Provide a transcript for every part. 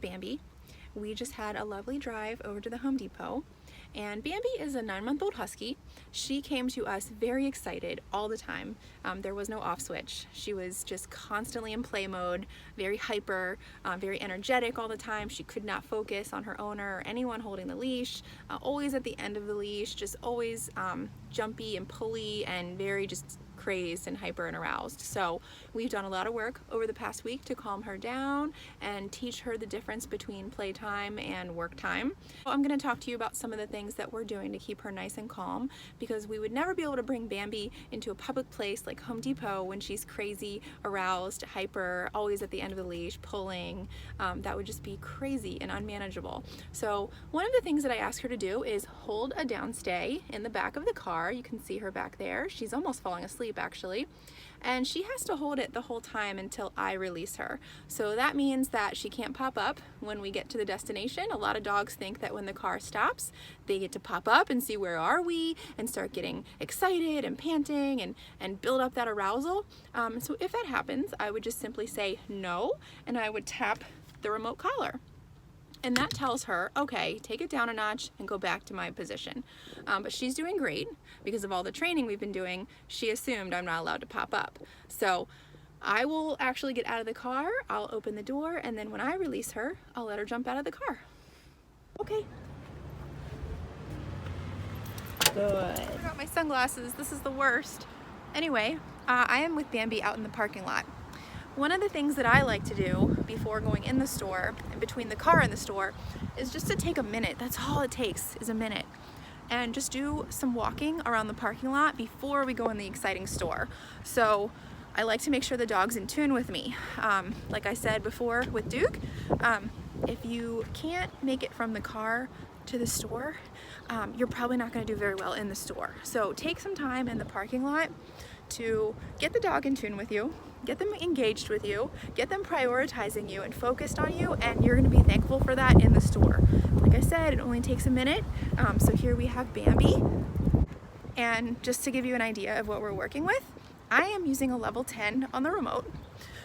Bambi. We just had a lovely drive over to the Home Depot, and Bambi is a 9-month-old husky. She came to us very excited all the time. There was no off switch. She was just constantly in play mode, very hyper, very energetic all the time. She could not focus on her owner or anyone holding the leash, always at the end of the leash, just always jumpy and pulley and very just crazed and hyper and aroused. So we've done a lot of work over the past week to calm her down and teach her the difference between playtime and work time. So I'm going to talk to you about some of the things that we're doing to keep her nice and calm, because we would never be able to bring Bambi into a public place like Home Depot when she's crazy, aroused, hyper, always at the end of the leash, pulling. That would just be crazy and unmanageable. So one of the things that I ask her to do is hold a downstay in the back of the car. You can see her back there. She's almost falling asleep actually, and she has to hold it the whole time until I release her. So that means that she can't pop up when we get to the destination. A lot of dogs think that when the car stops, they get to pop up and see where are we and start getting excited and panting and build up that arousal. So if that happens, I would just simply say no, and I would tap the remote collar. And that tells her, okay, take it down a notch and go back to my position. But she's doing great because of all the training we've been doing. She assumed I'm not allowed to pop up. So I will actually get out of the car, I'll open the door, and then when I release her, I'll let her jump out of the car. Okay. Good. I forgot my sunglasses. This is the worst. Anyway, I am with Bambi out in the parking lot. One of the things that I like to do before going in the store and between the car and the store is just to take a minute. That's all it takes, is a minute. And just do some walking around the parking lot before we go in the exciting store. So I like to make sure the dog's in tune with me. Like I said before with Duke, if you can't make it from the car to the store, you're probably not going to do very well in the store. So take some time in the parking lot to get the dog in tune with you, get them engaged with you, get them prioritizing you and focused on you, and you're going to be thankful for that in the store. Like I said, it only takes a minute. So here we have Bambi, and just to give you an idea of what we're working with, I am using a level 10 on the remote.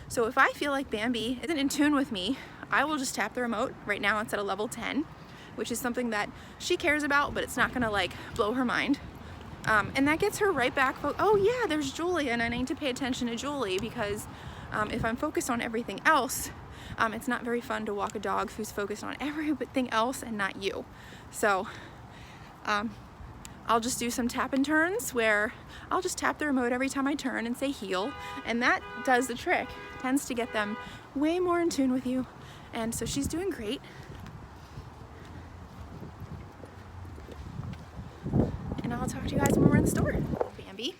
So if I feel like Bambi isn't in tune with me, I will just tap the remote. Right now it's at a level 10, which is something that she cares about, but it's not going to like blow her mind. And that gets her right back, oh yeah, there's Julie, and I need to pay attention to Julie, because if I'm focused on everything else, it's not very fun to walk a dog who's focused on everything else and not you. So I'll just do some tap and turns where I'll just tap the remote every time I turn and say heel, and that does the trick. Tends to get them way more in tune with you, and so she's doing great. And I'll talk to you guys when we're in the store. Bambi,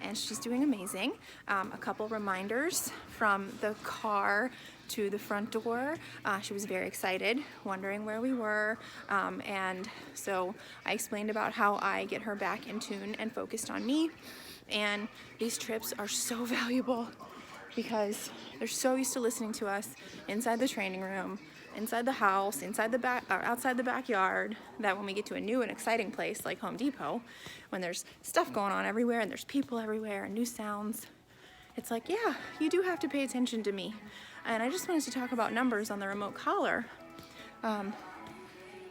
and she's doing amazing. A couple reminders from the car to the front door. She was very excited, wondering where we were, and so I explained about how I get her back in tune and focused on me. And these trips are so valuable because they're so used to listening to us inside the training room, inside the house, inside the back, or outside the backyard, that when we get to a new and exciting place like Home Depot, when there's stuff going on everywhere and there's people everywhere and new sounds, it's like, yeah, you do have to pay attention to me. And I just wanted to talk about numbers on the remote collar. I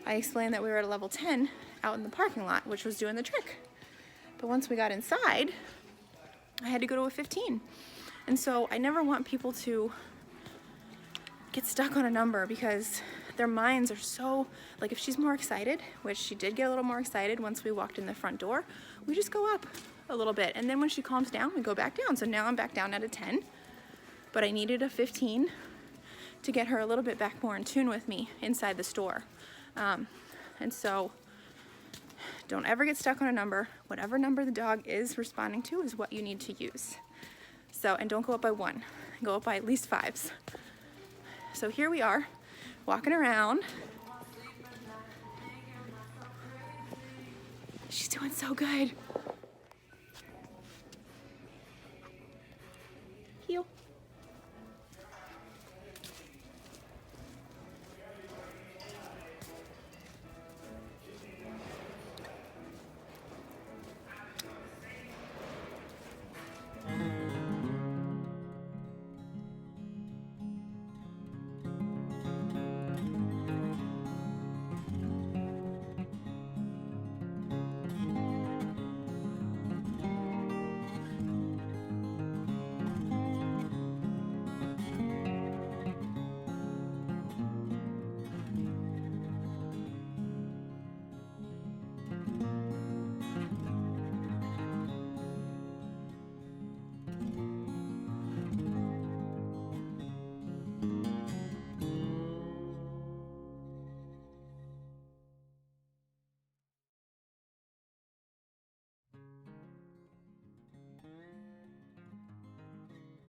explained that we were at a level 10 out in the parking lot, which was doing the trick. But once we got inside, I had to go to a 15. And so I never want people to get stuck on a number, because their minds are so, like if she's more excited, which she did get a little more excited once we walked in the front door, we just go up a little bit. And then when she calms down, we go back down. So now I'm back down at a 10, but I needed a 15 to get her a little bit back more in tune with me inside the store. And so don't ever get stuck on a number. Whatever number the dog is responding to is what you need to use. So, and don't go up by 1, go up by at least 5s. So here we are, walking around. She's doing so good.